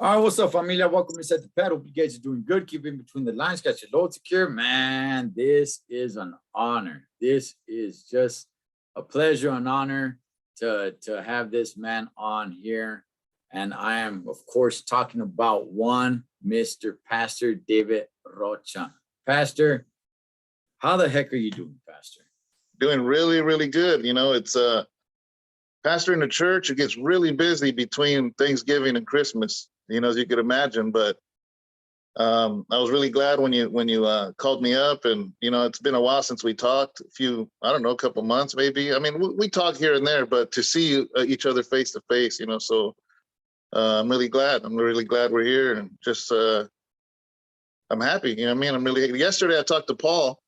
All right, what's up, familia? Welcome inside the pad. Hope you guys are doing good. Keep in between the lines. Got your load secure. Man, this is an honor. This is just a pleasure and honor to have this man on here. And I am, of course, talking about one Mr. Pastor David Rocha. Pastor, how the heck are you doing, Pastor? Doing really, really good. You know, it's pastor in the church. It gets really busy between Thanksgiving and Christmas, you know, as you could imagine. But I was really glad when you called me up, and you know, it's been a while since we talked. I don't know, a couple months maybe. I mean, we talk here and there, but to see each other face to face, you know, so I'm really glad. I'm really glad we're here, and just I'm happy. You know what I mean? I'm really. Yesterday I talked to Paul.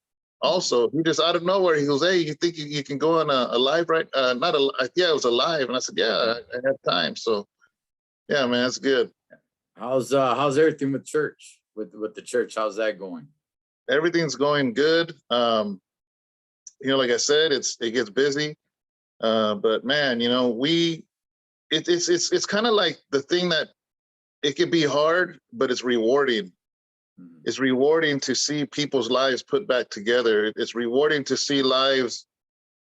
Also, he just out of nowhere, he goes, "Hey, you think you can go on a live, right? Not a, yeah, it was a live." And I said, "Yeah, I have time." So, yeah, man, that's good. How's everything with church? With the church, how's that going? Everything's going good. You know, like I said, it gets busy, but man, you know, it's kind of like the thing that it can be hard, but it's rewarding. It's rewarding to see people's lives put back together. It's rewarding to see lives,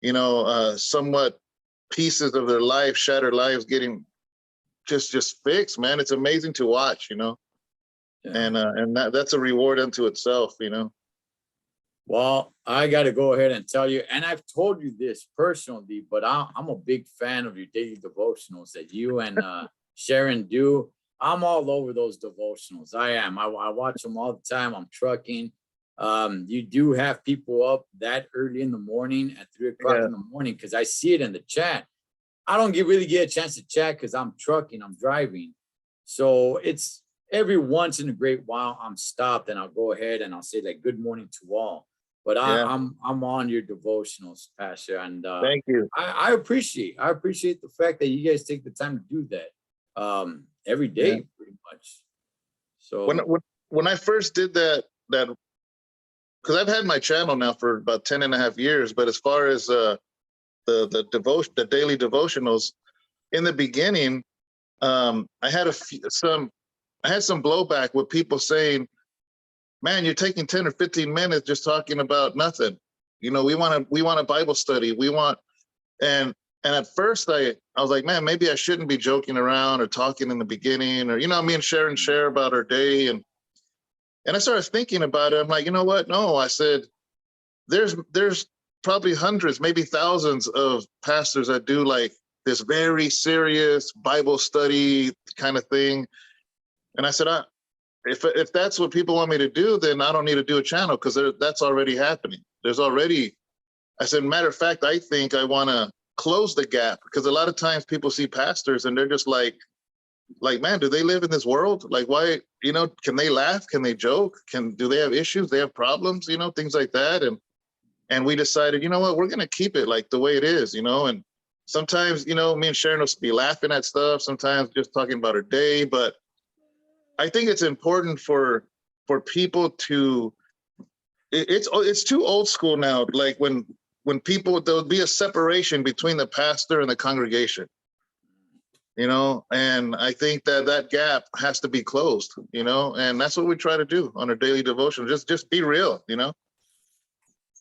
you know, somewhat pieces of their life, shattered lives getting just fixed, man. It's amazing to watch, you know. Yeah. And that's a reward unto itself, you know. Well, I got to go ahead and tell you, and I've told you this personally, but I'm a big fan of your daily devotionals that you and Sharon do. I'm all over those devotionals. I am. I watch them all the time. I'm trucking. You do have people up that early in the morning at 3 o'clock in the morning, because I see it in the chat. I don't really get a chance to chat because I'm trucking, I'm driving. So it's every once in a great while I'm stopped and I'll go ahead and I'll say like good morning to all. But I'm on your devotionals, Pastor, and thank you. I appreciate the fact that you guys take the time to do that every day, pretty much. So when I first did that because I've had my channel now for about 10 and a half years, but as far as the daily devotionals, in the beginning, I had some blowback with people saying, "Man, you're taking 10 or 15 minutes just talking about nothing. You know, we want a Bible study. We want," and at first I was like, "Man, maybe I shouldn't be joking around or talking in the beginning, or, you know, me and Sharon share about our day." And I started thinking about it. I'm like, you know what? No, I said, there's probably hundreds, maybe thousands of pastors that do like this very serious Bible study kind of thing. And I said, if that's what people want me to do, then I don't need to do a channel, because that's already happening. There's already, I said, matter of fact, I think I want to close the gap, because a lot of times people see pastors and they're just like, man, do they live in this world? Like, why, you know, can they laugh? Can they joke? Do they have issues? They have problems, you know, things like that. And we decided, you know what, we're going to keep it like the way it is, you know. And sometimes, you know, me and Sharon will be laughing at stuff, sometimes just talking about our day. But I think it's important for people to, it's too old school now. Like when people, there'll be a separation between the pastor and the congregation, you know, and I think that gap has to be closed, you know, and that's what we try to do on our daily devotion. Just be real, you know.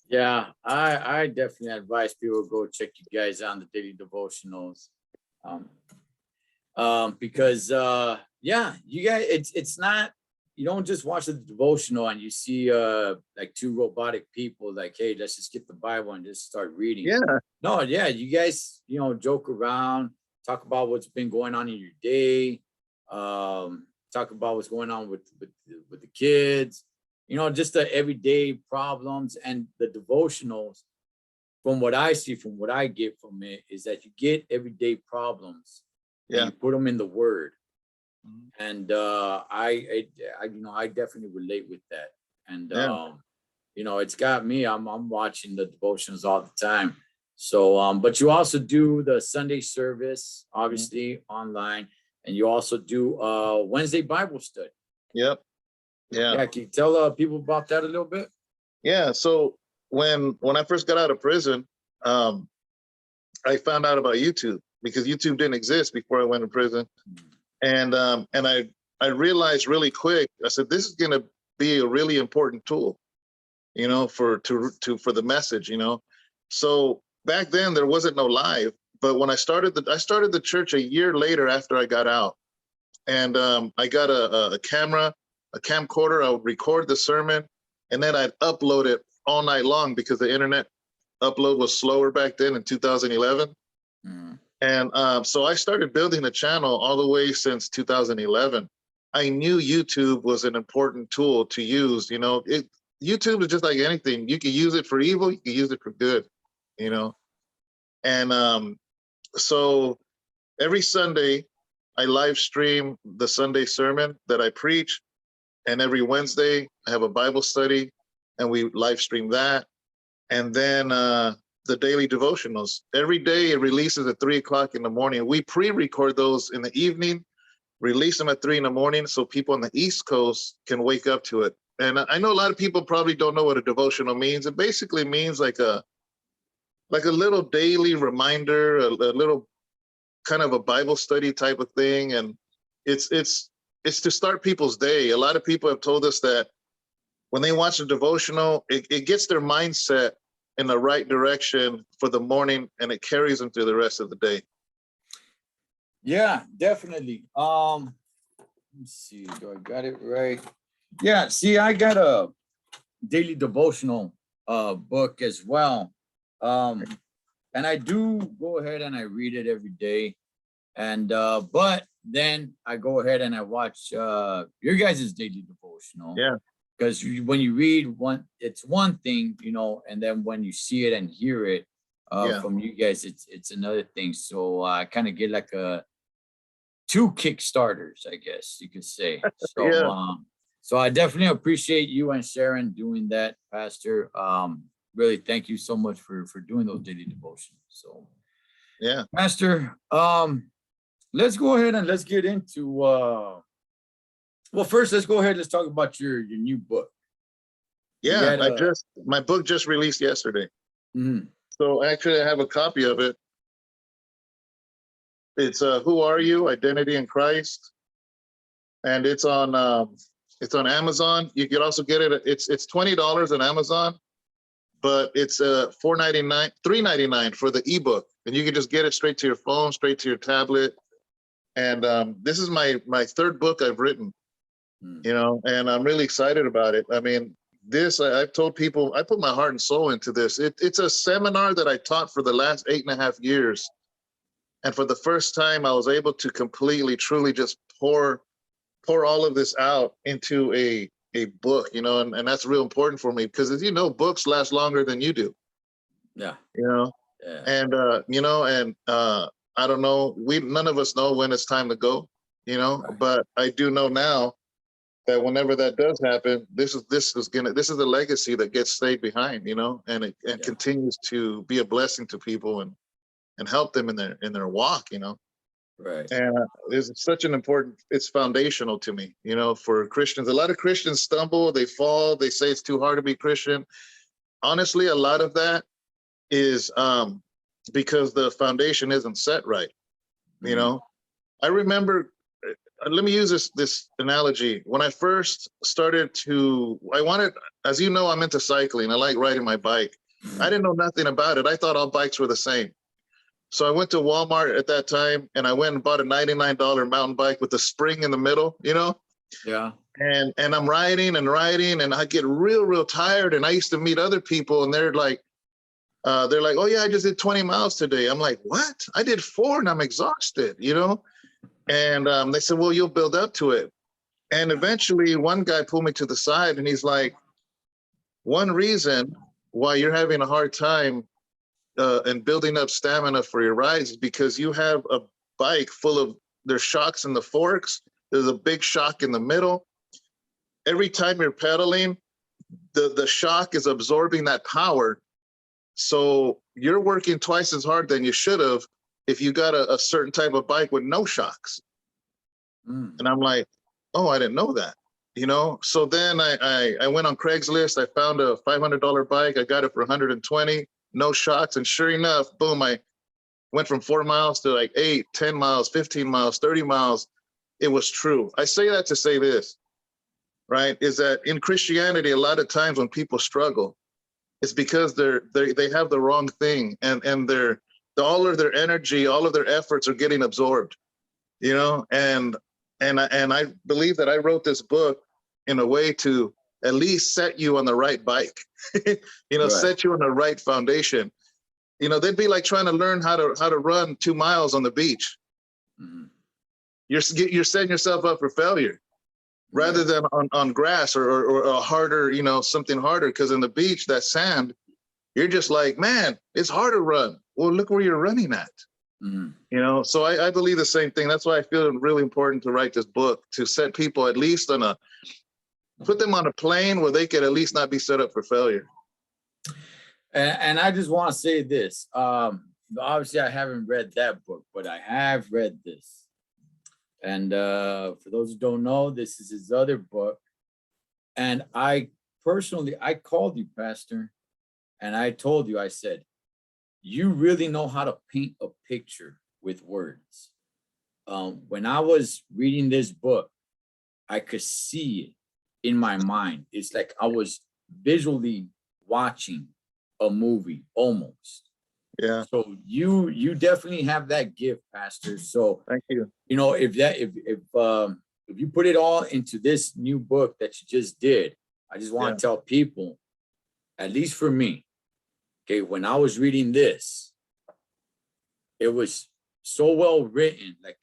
Yeah, I definitely advise people to go check you guys on the daily devotionals, because yeah, you guys, it's not, you don't just watch the devotional and you see like two robotic people like, hey, let's just get the Bible and just start reading. Yeah. No, yeah, you guys, you know, joke around, talk about what's been going on in your day, talk about what's going on with the kids. You know, just the everyday problems. And the devotionals, from what I see, from what I get from it, is that you get everyday problems and you put them in the Word. And I you know, I definitely relate with that. And you know, it's got me. I'm watching the devotions all the time. So but you also do the Sunday service, obviously, online, and you also do Wednesday Bible study. Yep. Yeah. Can you tell people about that a little bit? Yeah. So when I first got out of prison, I found out about YouTube, because YouTube didn't exist before I went to prison. And I I realized really quick, I said, this is going to be a really important tool, you know, for the message, you know. So back then there wasn't no live, but when I started the church a year later after I got out, and I got a camera, a camcorder. I would record the sermon, and then I'd upload it all night long because the internet upload was slower back then in 2011. Mm. And so I started building a channel all the way since 2011. I knew YouTube was an important tool to use. You know, YouTube is just like anything. You can use it for evil, you can use it for good, you know. And so every Sunday, I live stream the Sunday sermon that I preach. And every Wednesday, I have a Bible study, and we live stream that. And then the daily devotionals. Every day it releases at 3 o'clock in the morning. We pre-record those in the evening, release them at 3 in the morning so people on the East Coast can wake up to it. And I know a lot of people probably don't know what a devotional means. It basically means like a little daily reminder, a little kind of a Bible study type of thing. And it's to start people's day. A lot of people have told us that when they watch a devotional, it gets their mindset in the right direction for the morning, and it carries them through the rest of the day. Yeah, definitely. Let's see, do I got it right? Yeah, see, I got a daily devotional book as well. And I do go ahead and I read it every day. And but then I go ahead and I watch your guys' daily devotional. Yeah. Because when you read one, it's one thing, you know, and then when you see it and hear it from you guys, it's another thing. So I kind of get like two Kickstarters, I guess you could say. So so I definitely appreciate you and Sharon doing that, Pastor. Really, thank you so much for doing those daily devotions. So yeah, Pastor, let's go ahead and let's get into well, first let's go ahead, let's talk about your new book. Yeah, my book just released yesterday. Mm-hmm. So actually I have a copy of it. It's Who Are You? Identity in Christ. And it's on Amazon. You can also get it. It's $20 on Amazon, but it's $3.99 for the ebook. And you can just get it straight to your phone, straight to your tablet. And this is my third book I've written, you know, and I'm really excited about it. I mean, I've told people, I put my heart and soul into this. It's a seminar that I taught for the last 8.5 years. And for the first time, I was able to completely, truly just pour all of this out into a book, you know, and that's real important for me because, as you know, books last longer than you do. Yeah. You know, and, you know, and I don't know, none of us know when it's time to go, you know, but I do know now that whenever that does happen, this is a legacy that gets stayed behind, you know, and it continues to be a blessing to people and help them in their walk, you know. Right. And it's such an important, it's foundational to me, you know, for Christians. A lot of Christians stumble, they fall, they say it's too hard to be Christian. Honestly, a lot of that is because the foundation isn't set right. You know, I remember, let me use this analogy. When I first started as you know, I'm into cycling. I like riding my bike. I didn't know nothing about it. I thought all bikes were the same. So I went to Walmart at that time and I went and bought a $99 mountain bike with a spring in the middle, you know? Yeah. And I'm riding and I get real tired. And I used to meet other people and they're like, oh yeah, I just did 20 miles today. I'm like, what? I did 4 and I'm exhausted, you know? And they said, well, you'll build up to it. And eventually one guy pulled me to the side and he's like, one reason why you're having a hard time and building up stamina for your rides is because you have a bike full of, there's shocks in the forks. There's a big shock in the middle. Every time you're pedaling, the shock is absorbing that power. So you're working twice as hard than you should have if you got a certain type of bike with no shocks. And I'm like, oh, I didn't know that, you know? So then I went on Craigslist. I found a $500 bike. I got it for 120, no shocks. And sure enough, boom, I went from 4 miles to like 8, 10 miles, 15 miles, 30 miles. it was true. I say that to say this, right? Is that in Christianity, a lot of times when people struggle, it's because they have the wrong thing, and all of their energy, all of their efforts are getting absorbed, you know. And I believe that I wrote this book in a way to at least set you on the right bike, you know, Right. set you on the right foundation. You know, they'd be like trying to learn how to run 2 miles on the beach. Mm-hmm. You're setting yourself up for failure rather Right. than on grass or a harder, you know, something harder. Because in the beach, that sand, you're just like, man, it's hard to run. Well, look where you're running at. Mm-hmm. You know, so I believe the same thing. That's why I feel it really important to write this book, to set people at least put them on a plane where they could at least not be set up for failure. And I just want to say this. Obviously, I haven't read that book, but I have read this. And for those who don't know, this is his other book. And I called you, Pastor, and I told you, I said, you really know how to paint a picture with words. When I was reading this book, I could see it in my mind. It's like I was visually watching a movie almost. Yeah. So you definitely have that gift, Pastor. So Thank you. you know, if you put it all into this new book that you just did, I just want to tell people, at least for me, okay, when I was reading this, it was so well written. Like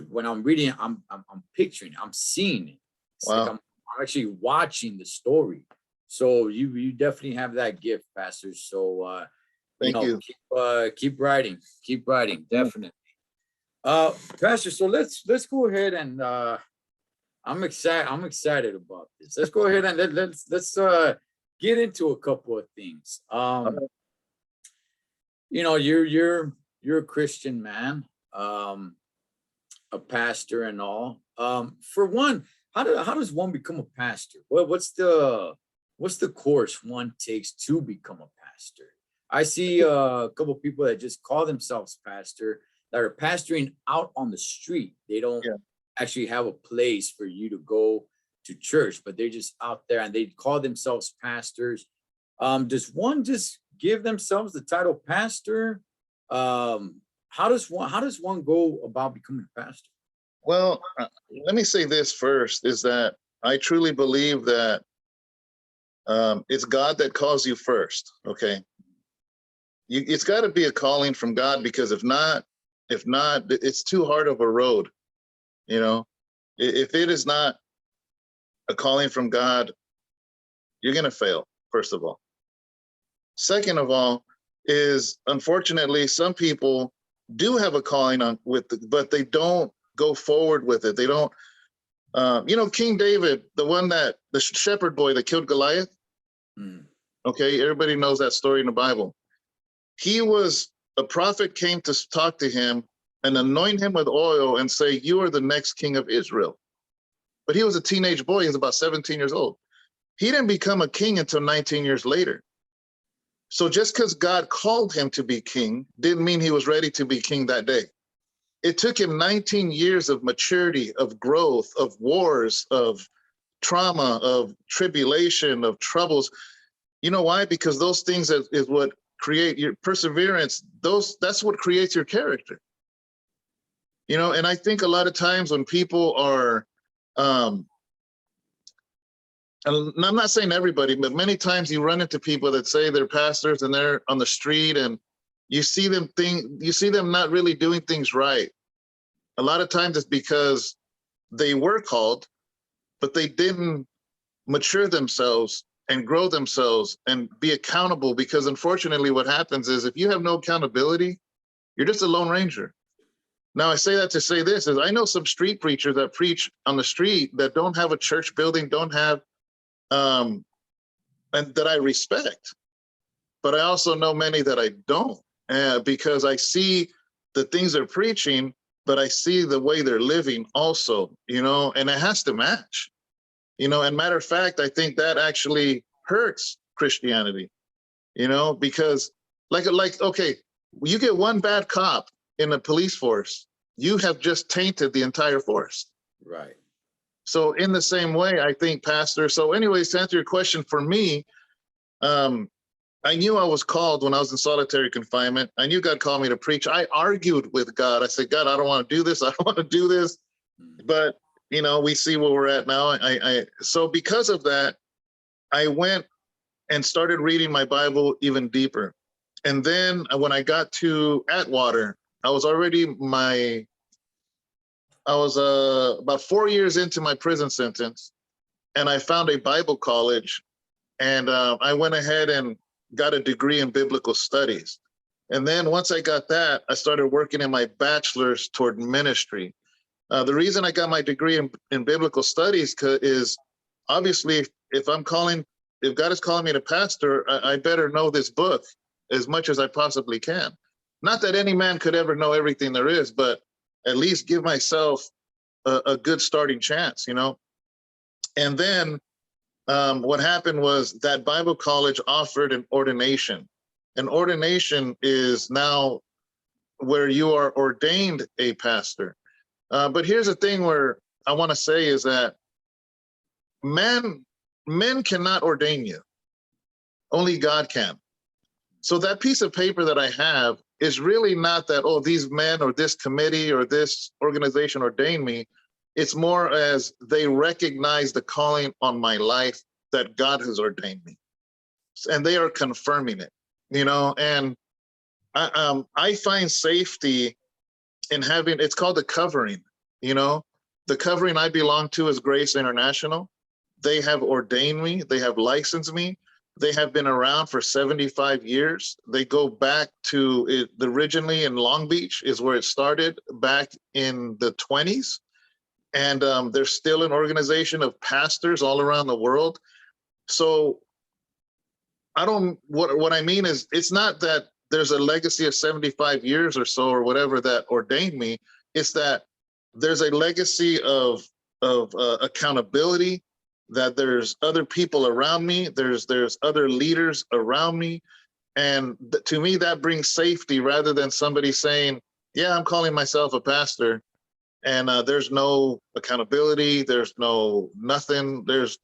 when I'm reading it, I'm picturing it, I'm seeing it. It's like I'm actually watching the story. So you definitely have that gift, Pastor. So Thank you. Keep writing, definitely. Pastor, so let's go ahead and I'm excited about this. Let's go ahead and let's get into a couple of things. You know, you're a Christian man, a pastor and all. For one, how does one become a pastor? What's the course one takes to become a pastor? I see a couple of people that just call themselves pastor that are pastoring out on the street. They don't actually have a place for you to go to church, but they're just out there and they call themselves pastors. Does one just give themselves the title pastor? How does one go about becoming a pastor? Well, let me say this first, is that I truly believe that it's God that calls you first. Okay. It's got to be a calling from God, because if not, it's too hard of a road. You know, if it is not a calling from God, you're going to fail, first of all. Second of all, is unfortunately, some people do have a calling but they don't go forward with it. They don't, you know, King David, the shepherd boy that killed Goliath. Okay. Everybody knows that story in the Bible. A prophet came to talk to him and anoint him with oil and say, you are the next king of Israel. But he was a teenage boy. He was about 17 years old. He didn't become a king until 19 years later. So just because God called him to be king didn't mean he was ready to be king that day. It took him 19 years of maturity, of growth, of wars, of trauma, of tribulation, of troubles. You know why? Because those things is what create your perseverance. That's what creates your character. You know, and I think a lot of times when people are, and I'm not saying everybody, but many times you run into people that say they're pastors and they're on the street and you see them not really doing things right. A lot of times it's because they were called, but they didn't mature themselves and grow themselves and be accountable. Because unfortunately what happens is if you have no accountability, you're just a lone ranger. Now, I say that to say this, is I know some street preachers that preach on the street that don't have a church building, don't have, and that I respect. But I also know many that I don't, because I see the things they're preaching, but I see the way they're living also, you know, and it has to match, you know. And matter of fact, I think that actually hurts Christianity, you know, because like, okay, you get one bad cop in the police force, you have just tainted the entire force. Right. So in the same way, I think, Pastor. So, anyways, to answer your question, for me, um, I knew I was called when I was in solitary confinement. I knew God called me to preach. I argued with God. I said, God, I don't want to do this. I don't want to do this. Mm. But we see where we're at now. So because of that, I went and started reading my Bible even deeper. And then when I got to Atwater, I was already about 4 years into my prison sentence, and I found a Bible college, and I went ahead and got a degree in biblical studies. And then once I got that, I started working in my bachelor's toward ministry. The reason I got my degree in biblical studies is obviously if God is calling me to pastor, I better know this book as much as I possibly can. Not that any man could ever know everything there is, but at least give myself a good starting chance, And then what happened was that Bible college offered an ordination. An ordination is now where you are ordained a pastor. But here's the thing where I want to say is that men cannot ordain you. Only God can. So that piece of paper that I have is really not that, oh, these men or this committee or this organization ordained me. It's more as they recognize the calling on my life that God has ordained me. And they are confirming it, and I find safety in having, it's called the covering, the covering I belong to is Grace International. They have ordained me. They have licensed me. They have been around for 75 years. They go back to it originally in Long Beach is where it started back in the 20s. And they're still an organization of pastors all around the world. So what I mean is it's not that there's a legacy of 75 years or so or whatever that ordained me. It's that there's a legacy of accountability, that there's other people around me, there's other leaders around me, and to me that brings safety rather than somebody saying, yeah, I'm calling myself a pastor, and there's no accountability, there's no nothing, there's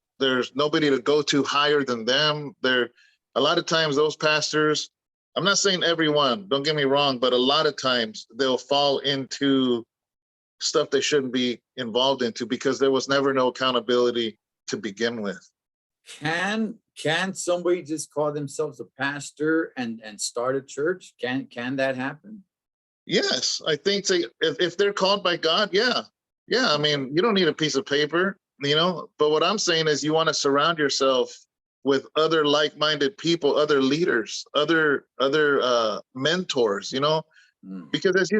nobody to go to higher than them. A lot of times those pastors, I'm not saying everyone, don't get me wrong, but a lot of times they'll fall into stuff they shouldn't be involved into because there was never no accountability to begin with. Can somebody just call themselves a pastor and start a church? Can that happen? Yes, I think if they're called by God, yeah. I mean, you don't need a piece of paper, but what I'm saying is you want to surround yourself with other like-minded people, other leaders, other mentors, because as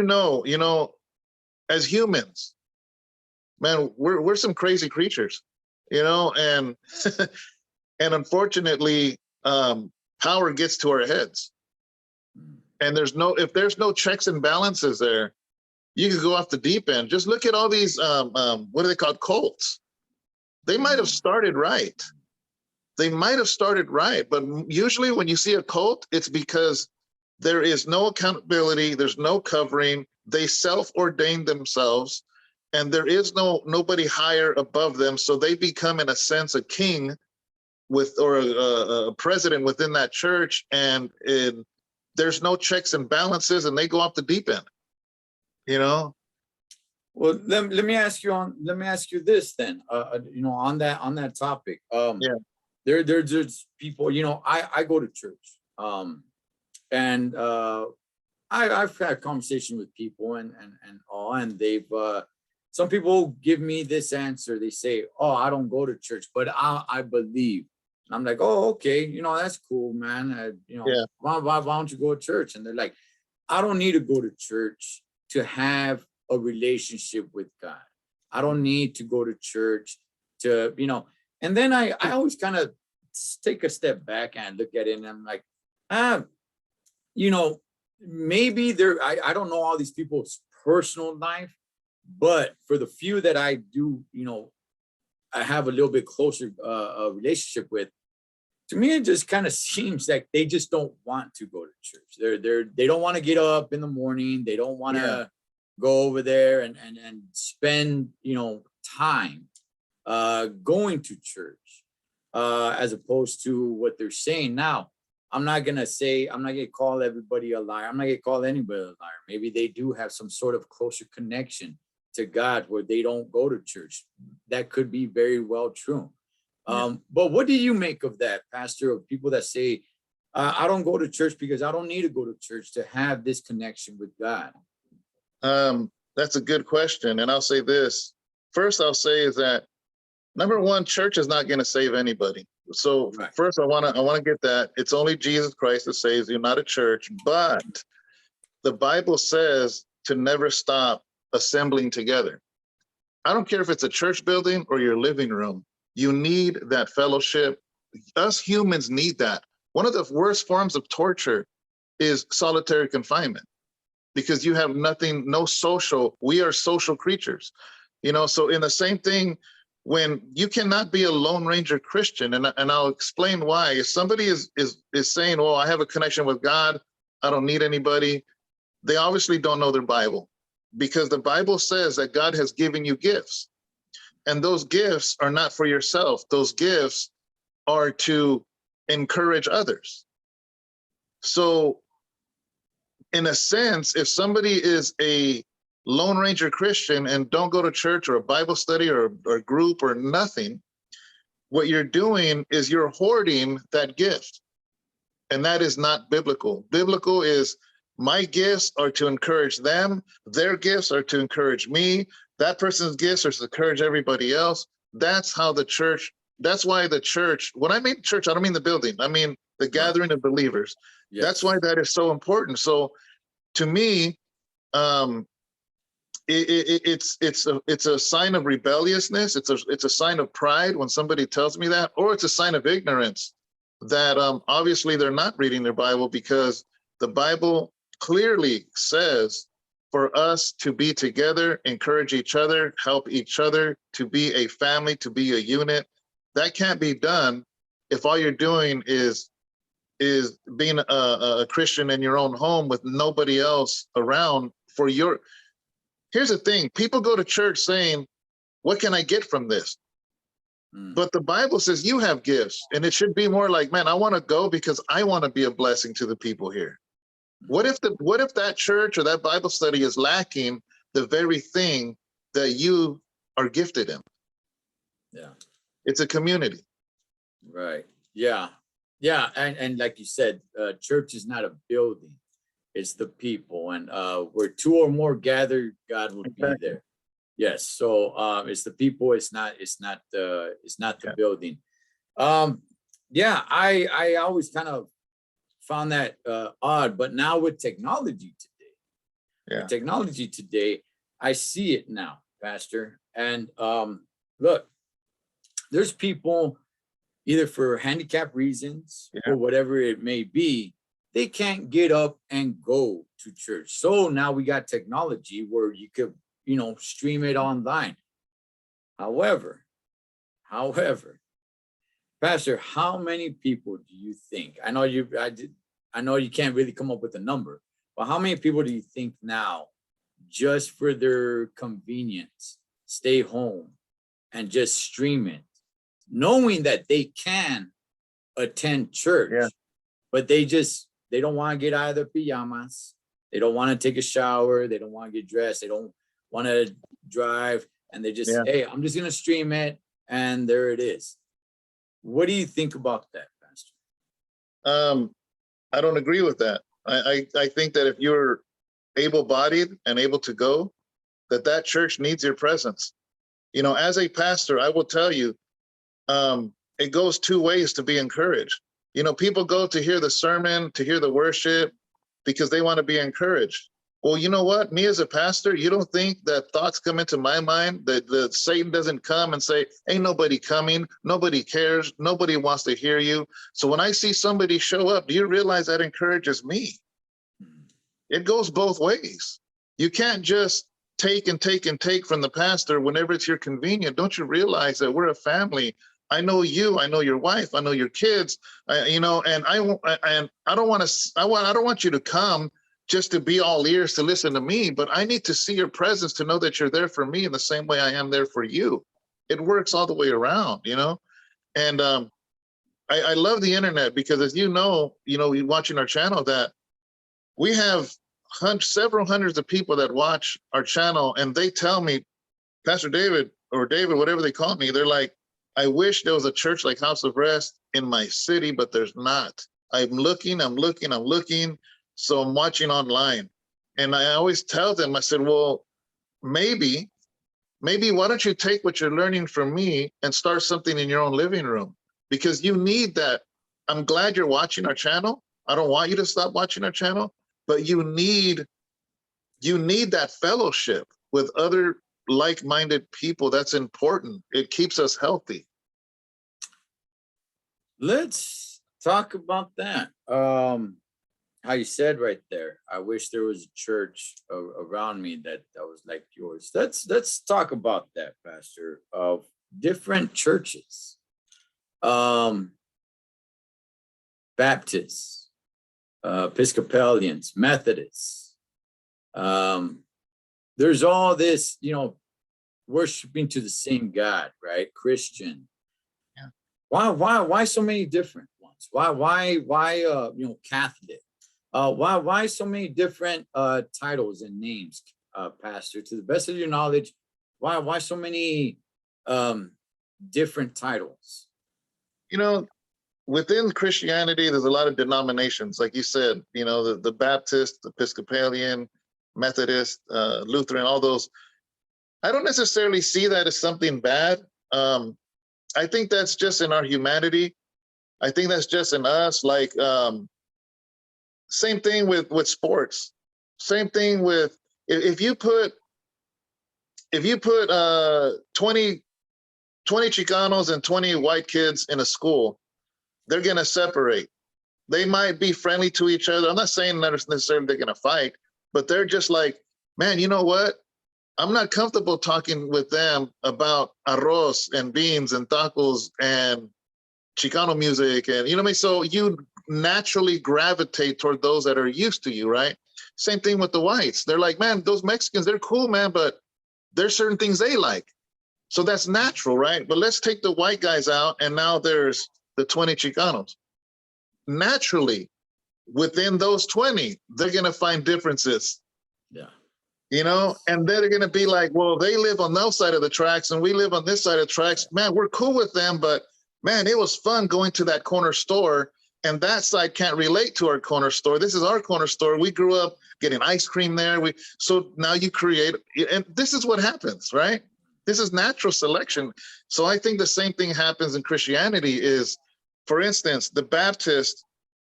as humans, man, we're some crazy creatures, and and unfortunately, power gets to our heads. And if there's no checks and balances there, you could go off the deep end. Just look at all these, what are they called? Cults. They might have started right. But usually when you see a cult, it's because there is no accountability. There's no covering. They self-ordained themselves, and there is nobody higher above them. So they become, in a sense, a king or a president within that church, and there's no checks and balances, and they go off the deep end. Well, let me ask you this then. On that topic. Yeah. There's people. I go to church. And I've had conversation with people and all, and they've some people give me this answer. They say, "Oh, I don't go to church, but I believe." And I'm like, "Oh, okay, that's cool, man. Yeah. Why don't you go to church?" And they're like, "I don't need to go to church to have a relationship with God. I don't need to go to church to, And then I always kind of take a step back and look at it, and I'm like, maybe I don't know all these people's personal life, but for the few that I do, I have a little bit closer relationship with, to me, it just kind of seems like they just don't want to go to church. They don't want to get up in the morning. They don't want to, go over there and spend, time going to church, as opposed to what they're saying now. I'm not gonna call everybody a liar. I'm not gonna call anybody a liar. Maybe they do have some sort of closer connection to God where they don't go to church. That could be very well true. But what do you make of that, Pastor, of people that say, I don't go to church because I don't need to go to church to have this connection with God? That's a good question. And I'll say this. First, I'll say is that, number one, church is not going to save anybody. So Right. first, I want to get that. It's only Jesus Christ that saves you, not a church. But the Bible says to never stop assembling together. I don't care if it's a church building or your living room. You need that fellowship. Us humans need that. One of the worst forms of torture is solitary confinement, because you have nothing, no social. We are social creatures, so in the same thing, when you cannot be a Lone Ranger Christian, and I'll explain why. If somebody is saying, "Oh, I have a connection with God, I don't need anybody," they obviously don't know their Bible, because the Bible says that God has given you gifts, and those gifts are not for yourself. Those gifts are to encourage others. So, in a sense, if somebody is a Lone Ranger Christian and don't go to church or a Bible study or a group or nothing, what you're doing is you're hoarding that gift. And that is not biblical. Biblical is, my gifts are to encourage them. Their gifts are to encourage me. That person's gifts are to encourage everybody else. That's how the church, that's why the church, when I mean church, I don't mean the building. I mean the gathering of believers. Yes. That's why that is so important. So to me, it's a sign of rebelliousness. It's a sign of pride when somebody tells me that, or it's a sign of ignorance that obviously they're not reading their Bible, because the Bible clearly says for us to be together, encourage each other, help each other, to be a family, to be a unit. That can't be done if all you're doing is being a Christian in your own home with nobody else around for your. Here's the thing. People go to church saying, what can I get from this? But the Bible says you have gifts, and it should be more like, man, I want to go because I want to be a blessing to the people here. What if that church or that Bible study is lacking the very thing that you are gifted in? Yeah. It's a community. Right. Yeah. Yeah. And like you said, church is not a building. It's the people. And where two or more gathered, God will be there. Yes. So it's the people. It's not the building. Yeah, I always kind of found that odd, but now with technology today, I see it now, Pastor. And look, there's people, either for handicap reasons or whatever it may be, they can't get up and go to church. So now we got technology where you could, stream it online. However, Pastor, how many people do you think? I know you can't really come up with a number, but how many people do you think now, just for their convenience, stay home and just stream it, knowing that they can attend church, but they don't want to get out of their pajamas. They don't want to take a shower. They don't want to get dressed. They don't want to drive. And they just, hey, I'm just going to stream it. And there it is. What do you think about that, Pastor? I don't agree with that. I think that if you're able-bodied and able to go, that church needs your presence. As a pastor, I will tell you, it goes two ways to be encouraged. People go to hear the sermon, to hear the worship, because they want to be encouraged. Well, you know what? Me as a pastor, you don't think that thoughts come into my mind, that Satan doesn't come and say, ain't nobody coming, nobody cares, nobody wants to hear you. So when I see somebody show up, do you realize that encourages me? It goes both ways. You can't just take and take and take from the pastor whenever it's your convenient. Don't you realize that we're a family? I know you, I know your wife, I know your kids, and I don't want you to come just to be all ears to listen to me, but I need to see your presence to know that you're there for me in the same way I am there for you. It works all the way around, you know? And I love the internet because, as you know, you watching our channel, that we have several hundreds of people that watch our channel, and they tell me, Pastor David, or David, whatever they call me, they're like, I wish there was a church like House of Rest in my city, but there's not. I'm looking. So I'm watching online. And I always tell them, I said, well, maybe why don't you take what you're learning from me and start something in your own living room? Because you need that. I'm glad you're watching our channel. I don't want you to stop watching our channel, but you need that fellowship with other like-minded people. That's important. It keeps us healthy. Let's talk about that. How you said right there, I wish there was a church around me that was like yours. Let's talk about that, Pastor, of different churches. Baptists, Episcopalians, Methodists. There's all this, worshiping to the same God, right? Christian. Yeah. Why so many different ones? Why Catholic? Why so many different titles and names, Pastor? To the best of your knowledge, why so many different titles? Within Christianity, there's a lot of denominations, like you said. The Baptist, Episcopalian, Methodist, Lutheran, all those. I don't necessarily see that as something bad. I think that's just in our humanity. I think that's just in us. Like, same thing with sports. Same thing with if you put 20 Chicanos and 20 white kids in a school, they're gonna separate. They might be friendly to each other. I'm not saying that necessarily they're gonna fight, but they're just like, man, you know what? I'm not comfortable talking with them about arroz and beans and tacos and Chicano music, and you know what I mean? So you naturally gravitate toward those that are used to you, right? Same thing with the whites. They're like, man, those Mexicans, they're cool, man, but there's certain things they like. So that's natural, right? But let's take the white guys out, and now there's the 20 Chicanos. Naturally, within those 20, they're gonna find differences. Yeah. And they're going to be like, well, they live on those side of the tracks and we live on this side of the tracks. Man, we're cool with them, but man, it was fun going to that corner store, and that side can't relate to our corner store. This is our corner store. We grew up getting ice cream there. So now you create, and this is what happens, right? This is natural selection. So I think the same thing happens in Christianity is, for instance, the Baptists,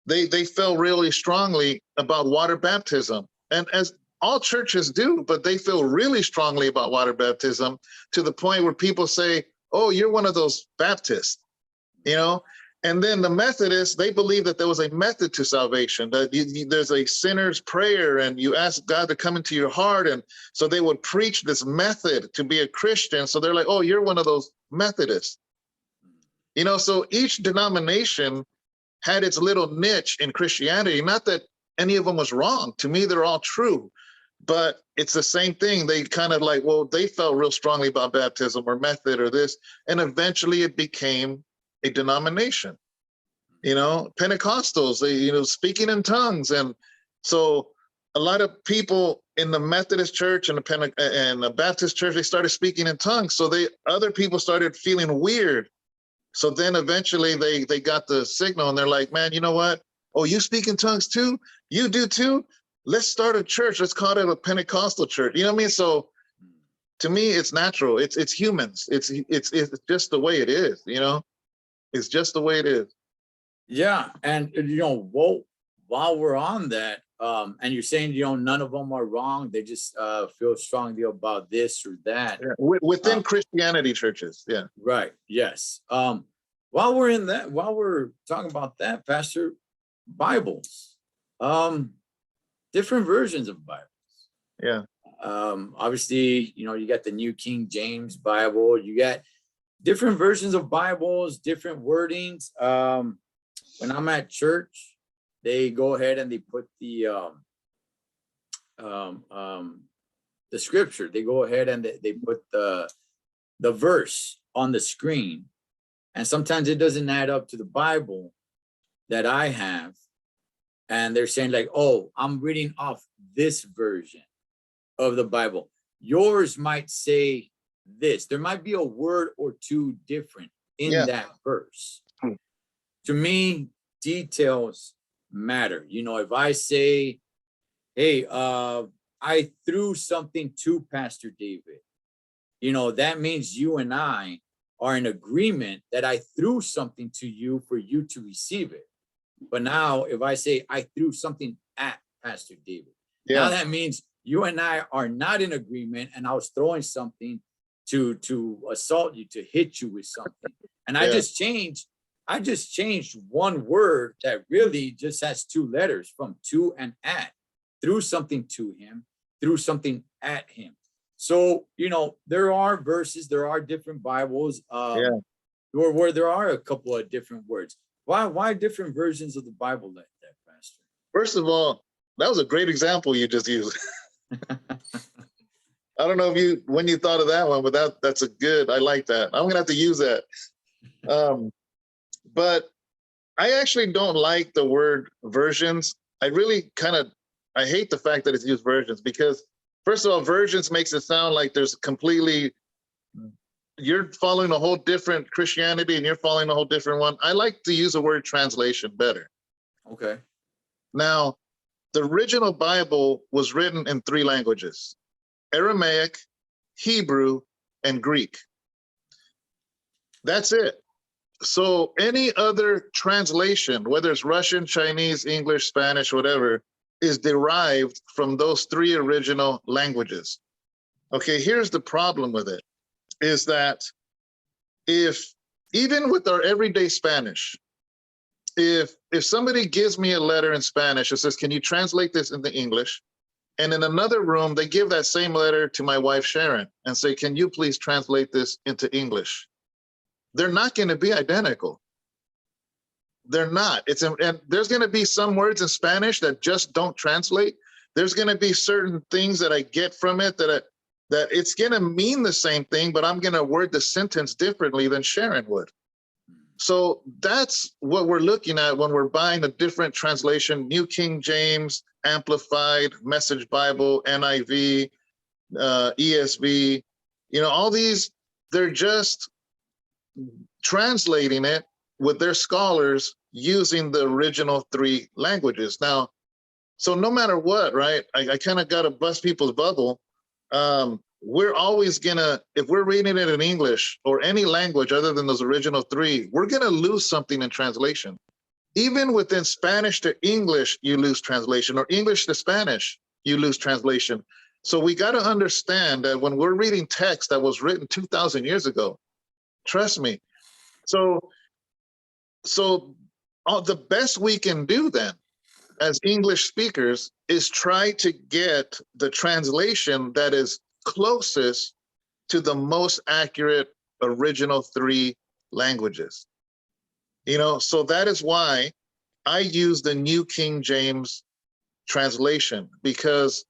they feel really strongly about water baptism. And as all churches do, but they feel really strongly about water baptism to the point where people say, oh, you're one of those Baptists, And then the Methodists, they believe that there was a method to salvation, that there's a sinner's prayer and you ask God to come into your heart. And so they would preach this method to be a Christian. So they're like, oh, you're one of those Methodists. So each denomination had its little niche in Christianity. Not that any of them was wrong. To me, they're all true. But it's the same thing. They kind of like, well, they felt real strongly about baptism or method or this. And eventually it became a denomination. Pentecostals, they, speaking in tongues. And so a lot of people in the Methodist church and the Baptist church, they started speaking in tongues. So other people started feeling weird. So then eventually they got the signal and they're like, man, you know what? Oh, you speak in tongues too? You do too? Let's start a church. Let's call it a Pentecostal church. You know what I mean? So to me, it's natural. It's humans. It's just the way it is, It's just the way it is. Yeah. And, while we're on that, and you're saying, none of them are wrong. They just feel strongly about this or that. Yeah. Within Christianity churches. Yeah. Right. Yes. While we're talking about that, Pastor, Bibles, different versions of Bibles. Yeah. Obviously, you got the New King James Bible, you got different versions of Bibles, different wordings. When I'm at church, they go ahead and they put the the scripture. They go ahead and they put the verse on the screen, and sometimes it doesn't add up to the Bible that I have, and they're saying like, "Oh, I'm reading off this version of the Bible. Yours might say this. There might be a word or two different in Yeah. that verse." To me, details matter. You know, if I say, "Hey, I threw something to Pastor David," you know, that means you and I are in agreement that I threw something to you for you to receive it. But now, if I say I threw something at Pastor David, now Yeah. that means you and I are not in agreement, and I was throwing something to assault you, to hit you with something. And Yeah. I just changed one word that really just has two letters, from to and at. Threw something to him, threw something at him. So, you know, there are verses, there are different Bibles, Yeah. where there are a couple of different words. Why different versions of the Bible like that, Pastor? First of all, that was a great example you just used. I don't know if you when you thought of that one, but that's a good. I like that. I'm gonna have to use that. But I actually don't like the word versions. I really I hate the fact that it's used versions, because first of all, versions makes it sound like there's completely, you're following a whole different Christianity and you're following a whole different one. I like to use the word translation better. Okay. Now, the original Bible was written in 3 languages: Aramaic, Hebrew, and Greek. That's it. So any other translation, whether it's Russian, Chinese, English, Spanish, whatever, is derived from those 3 original languages. Okay, here's the problem with it, is that if, even with our everyday Spanish, if somebody gives me a letter in Spanish that says, "Can you translate this into English?" And in another room, they give that same letter to my wife, Sharon, and say, "Can you please translate this into English?" They're not going to be identical. They're not. And there's going to be some words in Spanish that just don't translate. There's going to be certain things that I get from it that it's going to mean the same thing, but I'm going to word the sentence differently than Sharon would. So that's what we're looking at when we're buying a different translation: New King James, Amplified, Message Bible, NIV, ESV. You know, all these, they're just translating it with their scholars using the original 3 languages. Now, so no matter what, right? I kind of got to bust people's bubble. We're always gonna, if we're reading it in English or any language other than those original 3, we're gonna lose something in translation. Even within Spanish to English, you lose translation, or English to Spanish, you lose translation. So we got to understand that when we're reading text that was written 2,000 years ago, trust me. So the best we can do then, as English speakers, is try to get the translation that is closest to the most accurate original 3 languages. You know, so that is why I use the New King James translation, because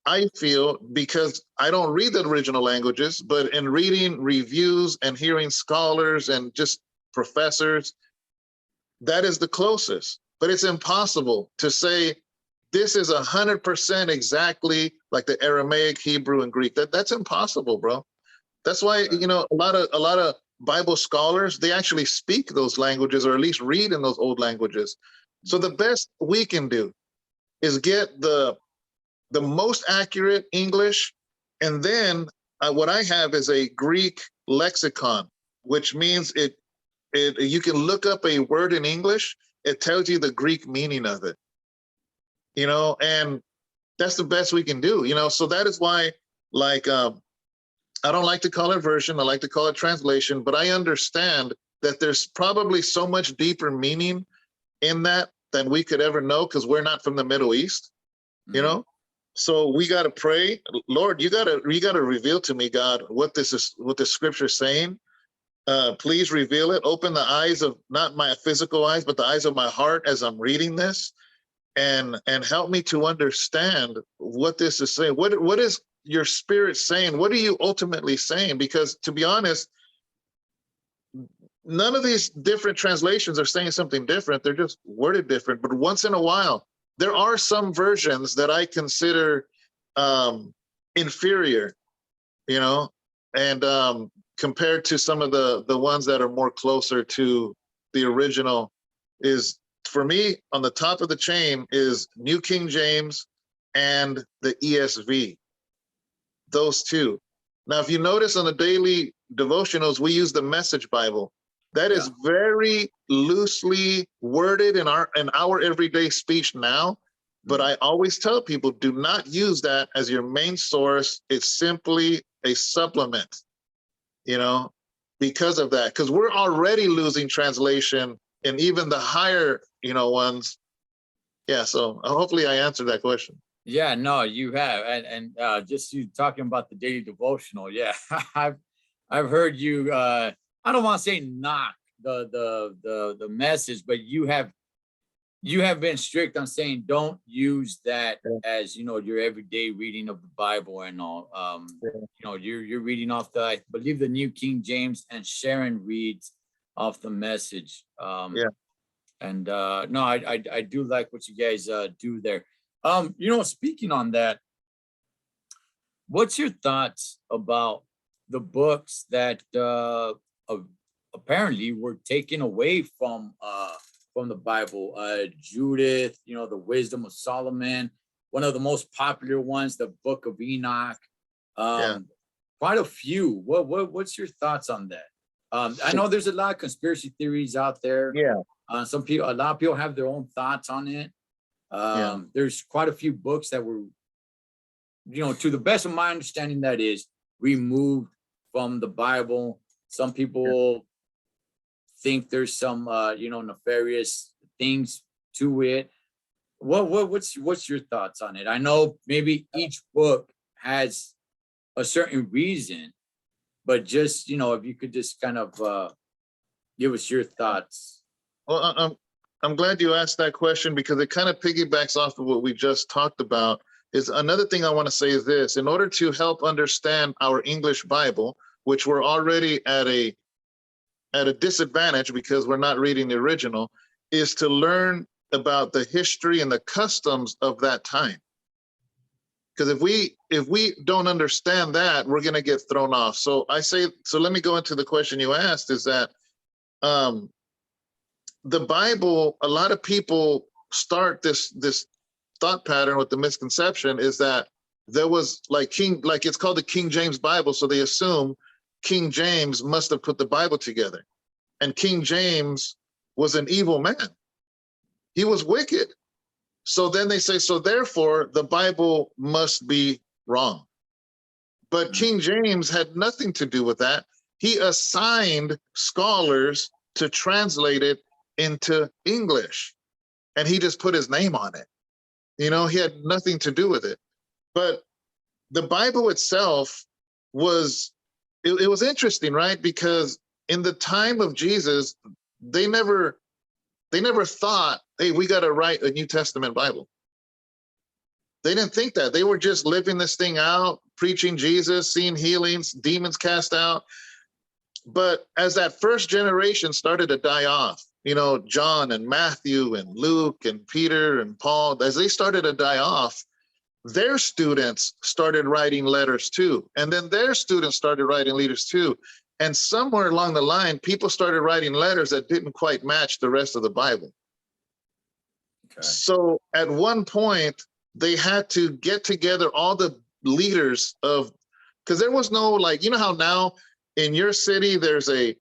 I feel, because I don't read the original languages, but in reading reviews and hearing scholars and just professors, that is the closest. But it's impossible to say this is 100% exactly like the Aramaic, Hebrew, and Greek. That's impossible, bro. That's why, you know, a lot of Bible scholars, they actually speak those languages, or at least read in those old languages. So the best we can do is get the most accurate English, and then what I have is a Greek lexicon, which means you can look up a word in English, it tells you the Greek meaning of it, you know, and that's the best we can do, you know. So that is why, like, I don't like to call it version, I like to call it translation, but I understand that there's probably so much deeper meaning in that than we could ever know, because we're not from the Middle East, you know. So we got to pray, Lord, you got to reveal to me, God, what the scripture is saying. Please reveal it. Open the eyes of, not my physical eyes, but the eyes of my heart as I'm reading this. and help me to understand what this is saying. What is your spirit saying? What are you ultimately saying? Because to be honest, none of these different translations are saying something different. They're just worded different. But once in a while, there are some versions that I consider inferior, you know, and compared to some of the ones that are more closer to the original. Is for me on the top of the chain is New King James and the ESV. Those two. Now, if you notice on the daily devotionals, we use the Message Bible. That is very loosely worded in our everyday speech now. But I always tell people, do not use that as your main source. It's simply a supplement, you know, because of that. Because we're already losing translation in even the higher, you know, ones. Yeah. So hopefully I answered that question. Yeah, no, you have, and just you talking about the daily devotional. Yeah, I've heard you. I don't want to say knock the message, but you have been strict on saying don't use that as, you know, your everyday reading of the Bible and all. You know, you're reading off the, I believe, the New King James, and Sharon reads off the Message. And no, I do like what you guys do there. You know, speaking on that, what's your thoughts about the books that apparently were taken away from the Bible? Judith, you know, the Wisdom of Solomon, one of the most popular ones, the Book of Enoch. Quite a few. What's your thoughts on that? I know there's a lot of conspiracy theories out there. A lot of people have their own thoughts on it. There's quite a few books that were, you know, to the best of my understanding, that is removed from the Bible. Some people think there's some, you know, nefarious things to it. What's your thoughts on it? I know maybe each book has a certain reason, but just, you know, if you could just kind of give us your thoughts. Well, I'm glad you asked that question, because it kind of piggybacks off of what we just talked about. Is another thing I want to say is this: in order to help understand our English Bible, which we're already at a disadvantage because we're not reading the original, is to learn about the history and the customs of that time. Because if we don't understand that, we're going to get thrown off. So let me go into the question you asked, is that the Bible, a lot of people start this thought pattern with the misconception is that there was like it's called the King James Bible. So they assume King James must have put the Bible together. And King James was an evil man. He was wicked. So then they say, so therefore the Bible must be wrong. But King James had nothing to do with that. He assigned scholars to translate it into English, and he just put his name on it. You know, he had nothing to do with it. But the Bible itself was, it was interesting, right? Because in the time of Jesus, they never thought, hey, we got to write a New Testament Bible. They didn't think that. They were just living this thing out, preaching Jesus, seeing healings, demons cast out. But as that first generation started to die off, you know, John and Matthew and Luke and Peter and Paul, as they started to die off, their students started writing letters too. And then their students started writing letters too. And somewhere along the line, people started writing letters that didn't quite match the rest of the Bible. Okay. So at one point, they had to get together all the leaders of, because there was no, like, you know how now in your city, there's a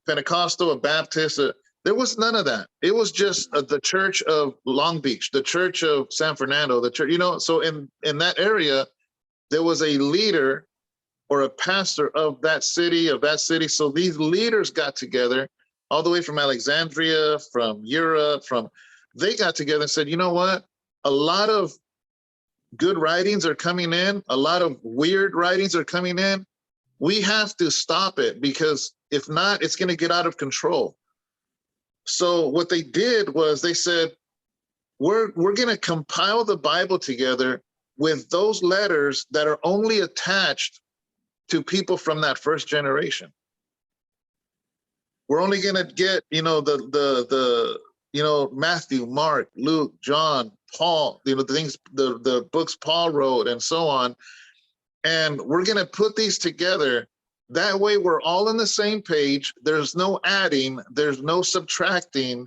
Pentecostal, a Baptist, there was none of that. It was just the Church of Long Beach, the Church of San Fernando, the church, you know, so in that area, there was a leader or a pastor of that city. So these leaders got together all the way from Alexandria, from Europe, they got together and said, you know what? A lot of good writings are coming in. A lot of weird writings are coming in. We have to stop it, because if not, it's going to get out of control. So what they did was they said, we're going to compile the Bible together with those letters that are only attached to people from that first generation. We're only going to get, Matthew, Mark, Luke, John, Paul, the books Paul wrote and so on. And we're going to put these together. That way we're all on the same page. There's no adding, there's no subtracting.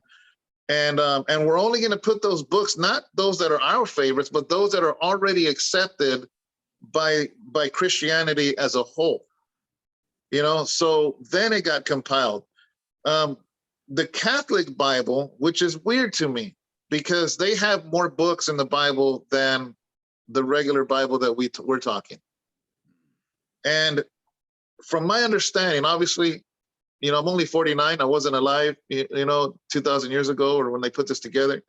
And we're only going to put those books, not those that are our favorites, but those that are already accepted by Christianity as a whole. So then it got compiled. The Catholic Bible, which is weird to me, because they have more books in the Bible than the regular Bible that we're talking. And from my understanding, obviously, I'm only 49. I wasn't alive, 2,000 years ago or when they put this together.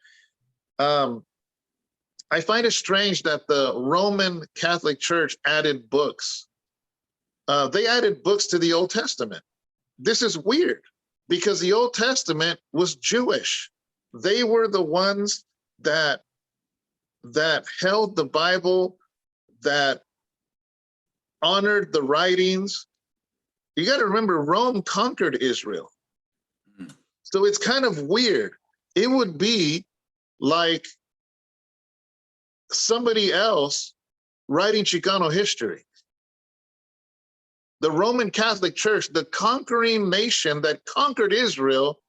I find it strange that the Roman Catholic Church added books. They added books to the Old Testament. This is weird because the Old Testament was Jewish. They were the ones that held the Bible, that honored the writings. You got to remember, Rome conquered Israel. So it's kind of weird. It would be like somebody else writing Chicano history. The Roman Catholic Church, the conquering nation that conquered Israel,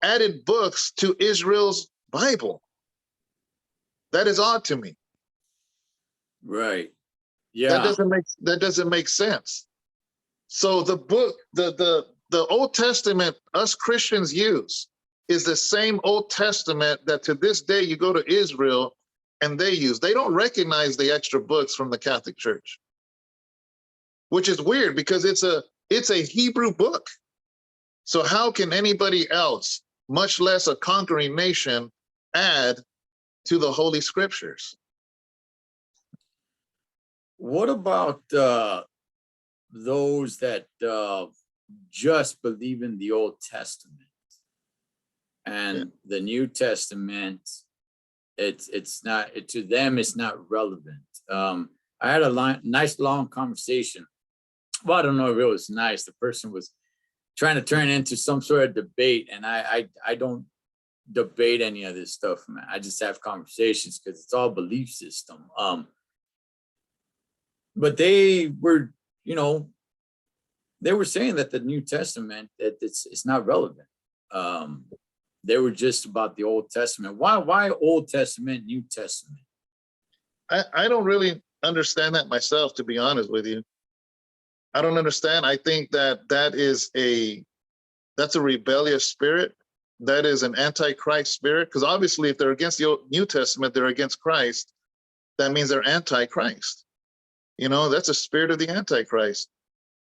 added books to Israel's Bible. That is odd to me. Right. Yeah. That doesn't make sense. So the book, the Old Testament us Christians use is the same Old Testament that to this day you go to Israel and they use. They don't recognize the extra books from the Catholic Church, which is weird because it's a Hebrew book. So how can anybody else, much less a conquering nation, add to the Holy Scriptures? What about those that just believe in the Old Testament and the New Testament? It's not, to them, it's not relevant. I had a nice long conversation. Well, I don't know if it was nice. The person was trying to turn it into some sort of debate, and I don't debate any of this stuff, man. I just have conversations because it's all belief system. But they were, they were saying that the New Testament, that it's not relevant. They were just about the Old Testament. Why Old Testament, New Testament? I don't really understand that myself, to be honest with you. I don't understand. I think that's a rebellious spirit. That is an antichrist spirit. Because obviously, if they're against the New Testament, they're against Christ. That means they're antichrist. That's a spirit of the Antichrist.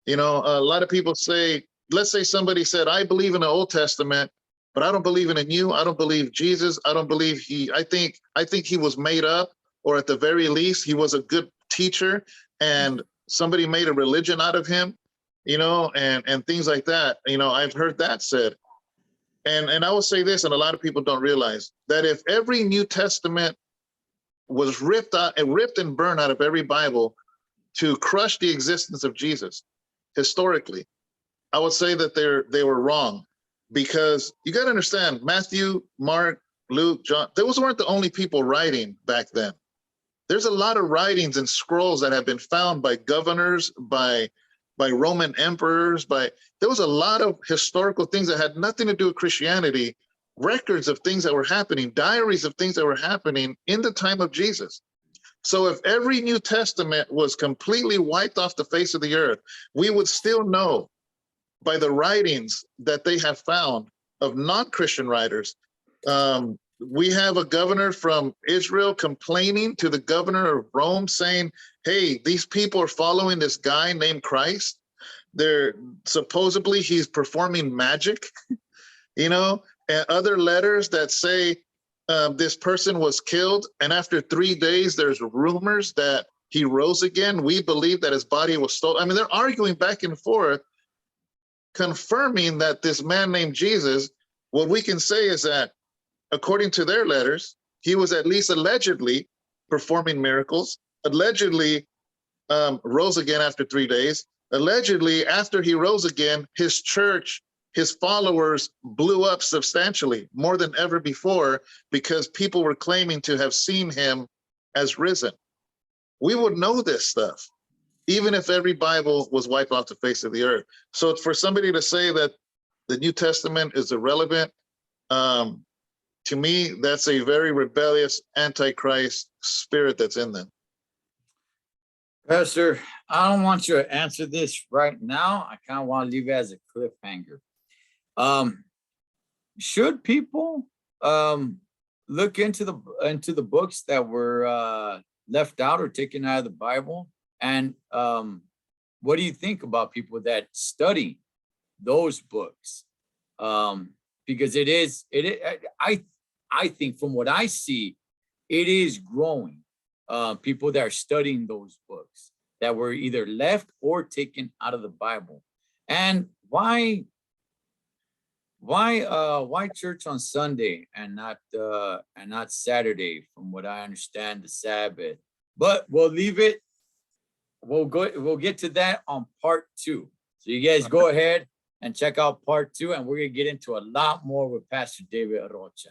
A lot of people say, let's say somebody said, I believe in the Old Testament, but I don't believe in the New. I don't believe Jesus. I don't believe I think he was made up, or at the very least, he was a good teacher and somebody made a religion out of him, and things like that. I've heard that said. And I will say this, and a lot of people don't realize that if every New Testament was ripped and burned out of every Bible to crush the existence of Jesus historically, I would say that they were wrong, because you got to understand, Matthew, Mark, Luke, John, those weren't the only people writing back then. There's a lot of writings and scrolls that have been found by governors, by Roman emperors, there was a lot of historical things that had nothing to do with Christianity, records of things that were happening, diaries of things that were happening in the time of Jesus. So if every New Testament was completely wiped off the face of the earth, we would still know by the writings that they have found of non-Christian writers. We have a governor from Israel complaining to the governor of Rome saying, hey, these people are following this guy named Christ. They're supposedly he's performing magic, and other letters that say this person was killed, and after 3 days, there's rumors that he rose again. We believe that his body was stolen. I mean, they're arguing back and forth, confirming that this man named Jesus, what we can say is that according to their letters, he was at least allegedly performing miracles, allegedly rose again after 3 days. Allegedly, after he rose again, his church, his followers blew up substantially, more than ever before, because people were claiming to have seen him as risen. We would know this stuff, even if every Bible was wiped off the face of the earth. So for somebody to say that the New Testament is irrelevant, to me, that's a very rebellious antichrist spirit that's in them. Pastor, I don't want you to answer this right now. I kind of want to leave it as a cliffhanger. Should people look into the books that were left out or taken out of the Bible? And what do you think about people that study those books? Because I think from what I see, it is growing. People that are studying those books that were either left or taken out of the Bible. And why church on Sunday and not Saturday, from what I understand, the Sabbath? But we'll leave it. We'll get to that on part 2. So you guys go ahead and check out part 2, and we're gonna get into a lot more with Pastor David Rocha.